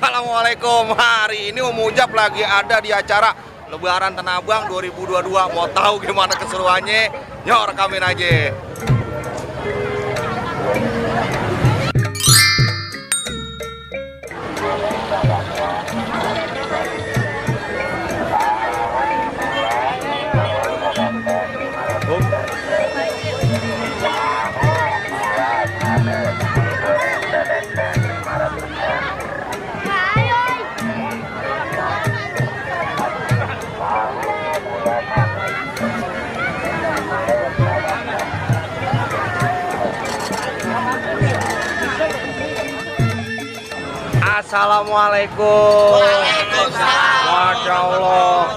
Assalamualaikum. Hari ini Om Ujab lagi ada di acara Lebaran Tanah Abang 2022. Mau tahu gimana keseruannya? Yuk rekamin aja. Assalamualaikum. Waalaikumsalam. Masya Allah.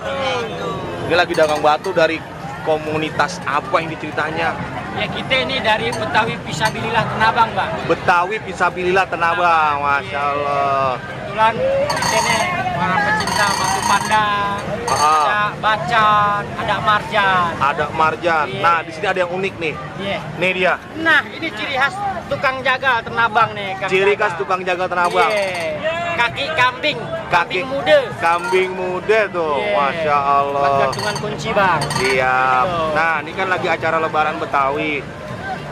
Ini lagi dagang batu dari komunitas apa yang diceritanya? Ya kita ini dari Betawi Fisabilillah Tenabang, Bang. Betawi Fisabilillah Tenabang. Masya Allah. Kebetulan kita ini para pecinta batu pandang, ada bacan, ada marjan. Ada marjan. Iya. Nah, di sini ada yang unik nih. Iya. Nih dia. Nah, ini ciri khas tukang jagal Tenabang nih. Ciri khas tukang jagal Tenabang. Iya. Kaki kambing, Kaki kambing muda. Kambing muda tuh. Iya. Masya Allah. Buat gantungan kunci, Bang. Siap. Tuh. Nah, ini kan lagi acara Lebaran Betawi.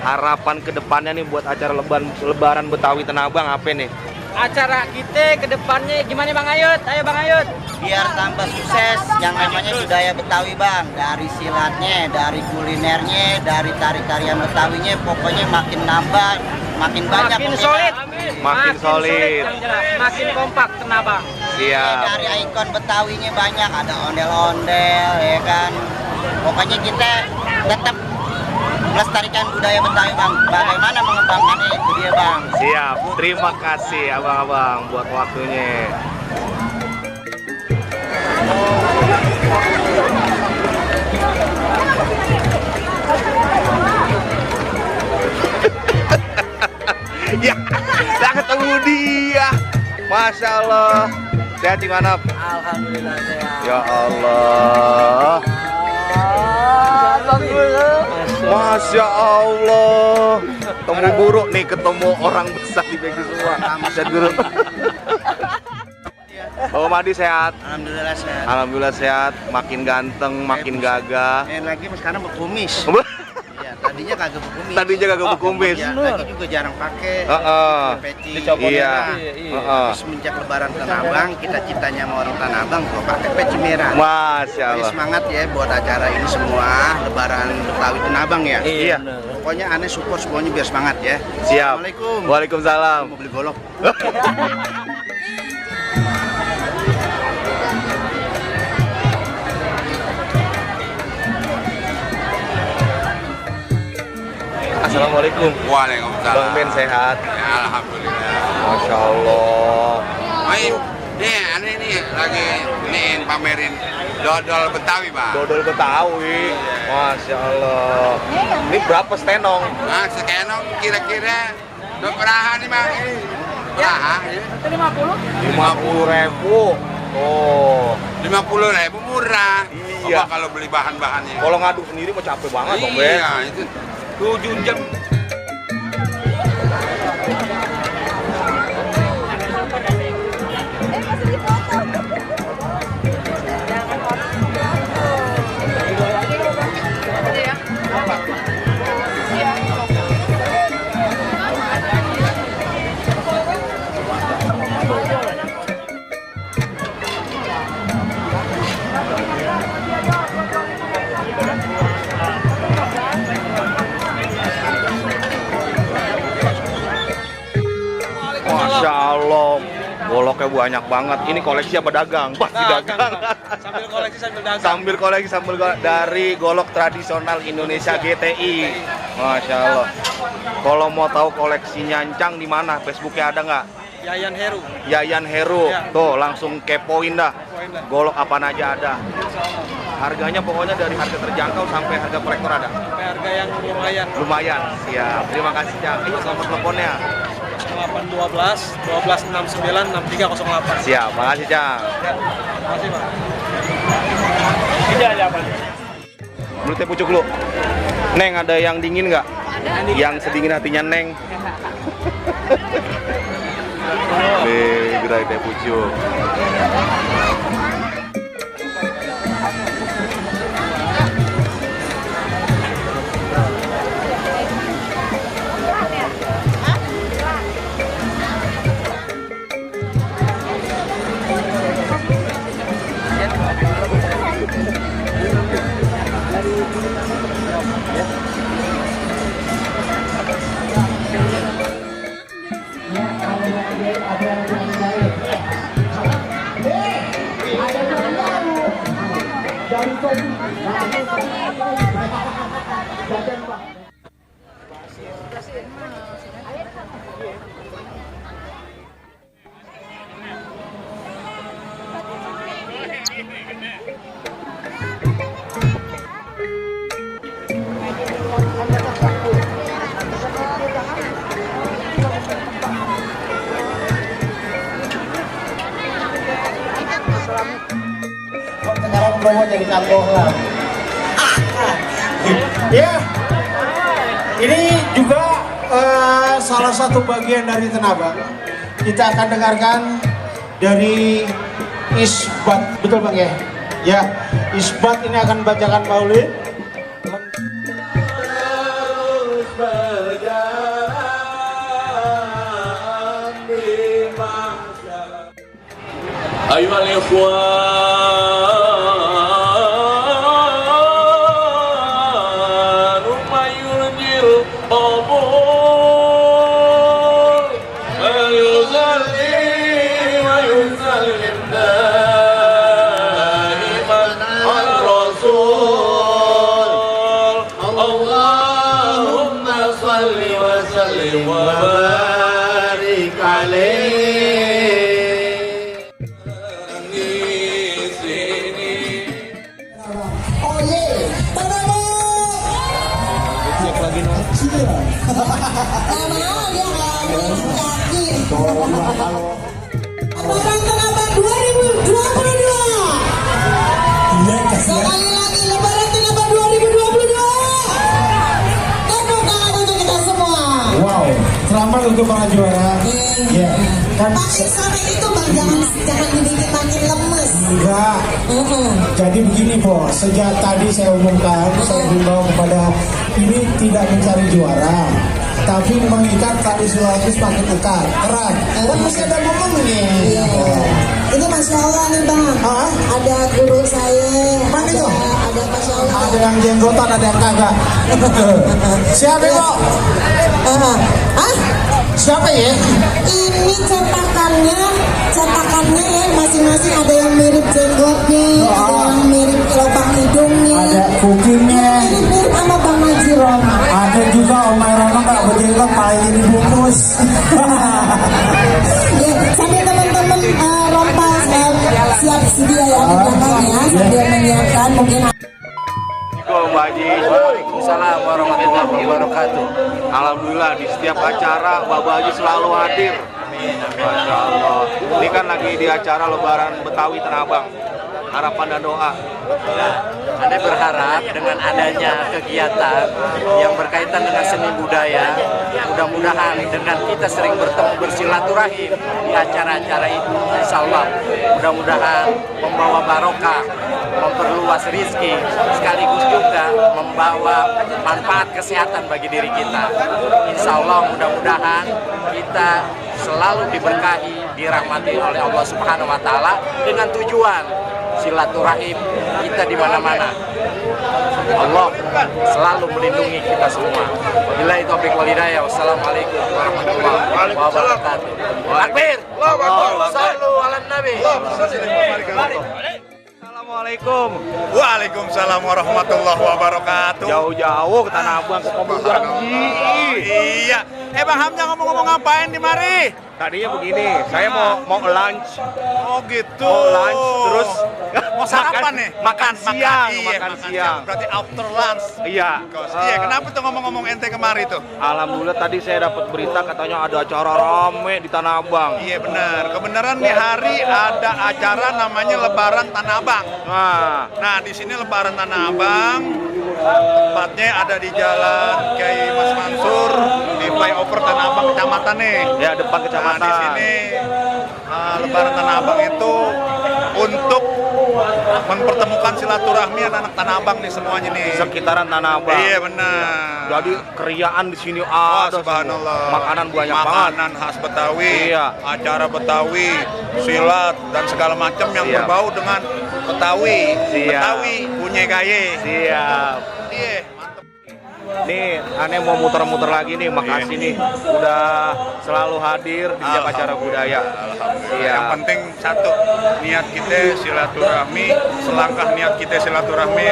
Harapan kedepannya nih buat acara Lebaran Betawi Tenabang apa nih? Acara kita ke depannya gimana, Bang Ayut? Ayo Bang Ayut. Biar tambah sukses yang namanya budaya Betawi, Bang. Dari silatnya, dari kulinernya, dari tari-tarian Betawinya, pokoknya makin nambah, makin banyak. Makin pokoknya. solid. Makin solid. yang jelas. Makin kompak Tenabang. Siap. Dari ikon Betawinya banyak, ada ondel-ondel, ya kan. Pokoknya kita tetap melestarikan budaya Betawi, Bang. Bagaimana mengembangkannya itu dia, Bang. Siap. Terima kasih abang-abang buat waktunya. Ya, udah ketemu dia. Masya Allah. Sehat di mana? Alhamdulillah sehat. Ya Allah. Masya Allah. Temu buruk nih, ketemu orang besar di bagi semua. Sehat guru. Oh, Madi sehat. Alhamdulillah sehat. Alhamdulillah sehat. Makin ganteng, makin gagah. Lagi sekarang berkumis. Ya, tadinya kagak berkumis. Tadinya kagak berkumis. Ya, lagi juga jarang pakai. Peci. Iya. Tapi semenjak Lebaran Tanah Abang, kita citanya sama orang Tanah Abang kok pakai peci merah. Masya Jadi Allah. semangat ya buat acara ini semua, Lebaran Betawi Tanah Abang ya. Iya. Pokoknya aneh support semuanya biar semangat ya. Siap. Assalamualaikum. Waalaikumsalam. Mau beli golok. Assalamualaikum. Waalaikumsalam. Bang Ben sehat. Ya, alhamdulillah. Masya Allah. Baik, nih aneh nih lagi nih pamerin dodol Betawi, Bang. Dodol Betawi. Masya Allah. Ini berapa stenong? Nah, sekenong kira-kira beraha nih, Bang. Ini beraha ya. 50.000. Oh. 50.000 murah. Iya. Coba kalau beli bahan-bahannya. Kalau ngaduk sendiri mah capek banget, Bang Ben. Iya, itu 7 jam. Masya Allah. Goloknya banyak banget. Ini koleksi apa dagang? Pasti dagang. Sambil koleksi sambil dagang. Sambil koleksi sambil dari golok tradisional Indonesia GTI. Masya Allah. Kalau mau tahu koleksi nyancang di mana? Facebooknya ada nggak? Yayan Heru. Yayan Heru. Ya. Tuh langsung kepoin dah. Kepoin dah. Golok apa aja ada. Harganya pokoknya dari harga terjangkau sampai harga kolektor ada. Sampai harga yang lumayan. Lumayan. Siap. Terima kasih, Cang. Ayo nomor teleponnya. 812 1269 6308. Siap. Makasih, Cang. Makasih, Pak. Ini aja apa? Beli teh pucuk lu. Neng, ada yang dingin nggak? Yang sedingin hatinya Neng. Nih, dari Teh Pucuk. Sekarang promo jadi kampung lah. Ya, ini juga salah satu bagian dari Tanabang. Kita akan dengarkan dari Isbat, betul Bang ya? Ya, Isbat ini akan bacakan maulid. Ayuhal ikhwan umayunjil qabul ayuzalli wa yusallim daiman al rasul Allahumma salli wa sallim wa barik alaihi. Lebaran Tanabang 2022. Sekali lagi Lebaran Tanabang 2022. Tepuk tangan untuk kita semua. Wow, selamat untuk para juara. Ya, kan Tapi sore itu Bang jangan dibikin makin lemes. enggak. Jadi begini Bos, sejak tadi saya umumkan, saya himbau kepada ini tidak mencari juara, tapi mengikat tali Sulawesi makin erat. Kan mesti ada momen ini. Iya. Ini Masya Allah nih Bang. Hah? Ada guru saya. Mana itu? Ada Masya Allah. Ada yang jenggotan, ada yang kagak. Siapa Kok? Ah, Siapa ya? ini cetakannya ya masing-masing ada yang mirip jenggotnya, ada yang mirip lubang hidungnya. Ada kupingnya. Ini mirip sama Bang Haji Roma. Ada juga Om Rama nggak berjenggot, paling ini bungkus. Ya, sambil teman-teman rompas siap sedia ya di belakangnya sambil menyiapkan mungkin. Assalamualaikum Pak Haji. Waalaikumsalam warahmatullahi wabarakatuh. Alhamdulillah di setiap acara Bapak Haji selalu hadir. Masya Allah. Ini kan lagi di acara Lebaran Betawi Tanabang. Harapan dan doa. Anda berharap dengan adanya kegiatan yang berkaitan dengan seni budaya, mudah-mudahan dengan kita sering bertemu bersilaturahim di acara-acara itu, insya Allah mudah-mudahan membawa barokah, memperluas rizki, sekaligus juga membawa manfaat kesehatan bagi diri kita. Insya Allah mudah-mudahan kita selalu diberkahi, dirahmati oleh Allah Subhanahu wa Ta'ala dengan tujuan silaturahim kita di mana-mana. Allah selalu melindungi kita semua. Wabillahi taufiq wal hidayah. Wassalamualaikum warahmatullahi wabarakatuh. Takbir. Sallu ala nabi. Assalamualaikum. Waalaikumsalam warahmatullahi wabarakatuh. Jauh-jauh ke Tanabang ke Komputer. Iya. Bang Hamzah ngomong-ngomong ngapain di mari? Tadinya begini, saya mau lunch. Oh gitu. Mau lunch terus mau sarapan nih? Makan siang, Iya, makan siang. Berarti after lunch. Iya. Iya, kenapa tuh ngomong-ngomong ente kemari tuh? Alhamdulillah tadi saya dapat berita katanya ada acara rame di Tanabang. Iya benar. Kebenaran nih hari ada acara namanya Lebaran Tanabang. Nah, di sini Lebaran Tanabang. Tempatnya ada di Jalan Kiai Mas Mansur di flyover Tanabang Kecamatan nih. Ya, depan kecamatan. Nah, di sini lebaran Tanah Abang itu untuk mempertemukan silaturahmi anak-anak Tanah Abang nih semuanya nih. Sekitaran Tanah Abang. Iya benar. Jadi keriaan di sini Wah, ada. subhanallah. semua. Makanan banyak banget. Makanan khas Betawi, Iya. acara Betawi, silat dan segala macam yang Siap. berbau dengan Betawi. Siap. Betawi punya gaye. Siap. Iya, mantep. Nih, aneh mau muter-muter lagi nih. Makasih nih udah selalu hadir di setiap acara budaya. Iya. Yang penting satu, niat kita silaturahmi, selangkah niat kita silaturahmi,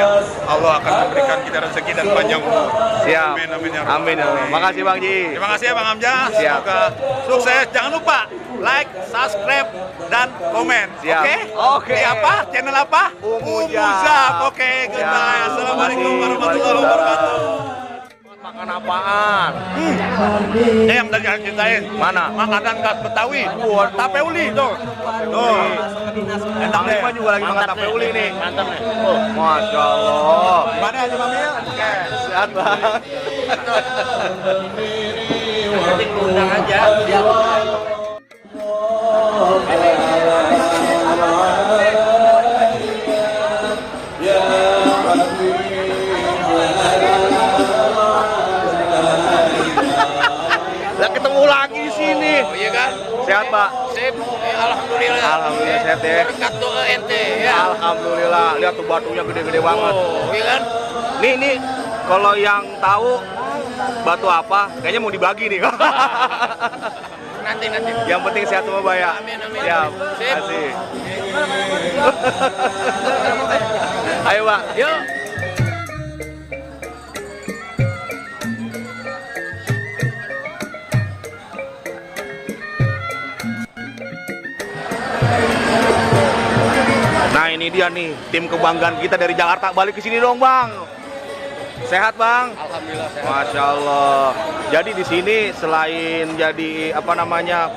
Allah akan memberikan kita rezeki dan panjang umur. Siap. Amin, amin, ya Amin. Rabbal. Makasih Bang Ji. Terima kasih ya Bang Hamzah. Siap. Semoga sukses. Jangan lupa like, subscribe, dan komen. Siap. Oke? Oke. Di apa? Channel apa? Umuzab. Oke, goodbye. Siap. Assalamualaikum warahmatullahi wabarakatuh. Makan apaan? Ini yang tadi saya ceritain. Mana? Makanan khas Betawi. Tape uli tuh. Enak Bang deh. Lima juga lagi makan tape uli nih. Mantap nih. Oh, Masya Allah. Mana aja Mamil? Oke. Sehat Bang. Nanti undang aja. Lah ketemu lagi di sini. Oh iya kan? Sehat Pak. Sip. Alhamdulillah. Alhamdulillah sehat ya. Berkat doa ente ya. Alhamdulillah. Lihat tuh batunya gede-gede banget. Oh, iya kan? Nih, kalau yang tahu batu apa, kayaknya mau dibagi nih. Nanti. Yang penting sehat semua Pak ya. Amin. Siap. Sip. Kasih. Ayo Pak. Yuk. Nah ini dia nih tim kebanggaan kita dari Jakarta, balik ke sini dong Bang. Sehat Bang? Alhamdulillah sehat. Masya Allah. Jadi di sini selain jadi apa namanya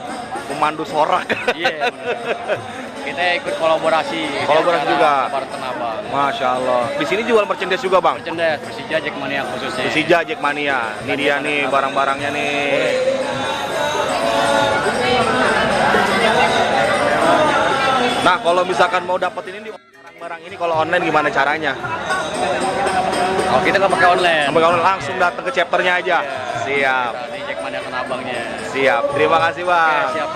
pemandu sorak, Iya. Kita ikut kolaborasi. Kolaborasi juga. Lebaran Tanah Abang. Masya Allah. Di sini jual merchandise juga Bang. Merchandise Persija Jackmania khususnya. Persija Jackmania. Ini dia nih barang-barangnya nih. Nah kalau misalkan mau dapetin ini barang-barang ini kalau online gimana caranya? Kalau kita nggak pakai online. Sampai kalau langsung datang ke chapternya aja. Siap. Di Jackmania Tanah Abangnya. Siap. Terima kasih Bang. Siap.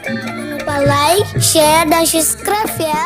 Jangan lupa like, share, dan subscribe ya.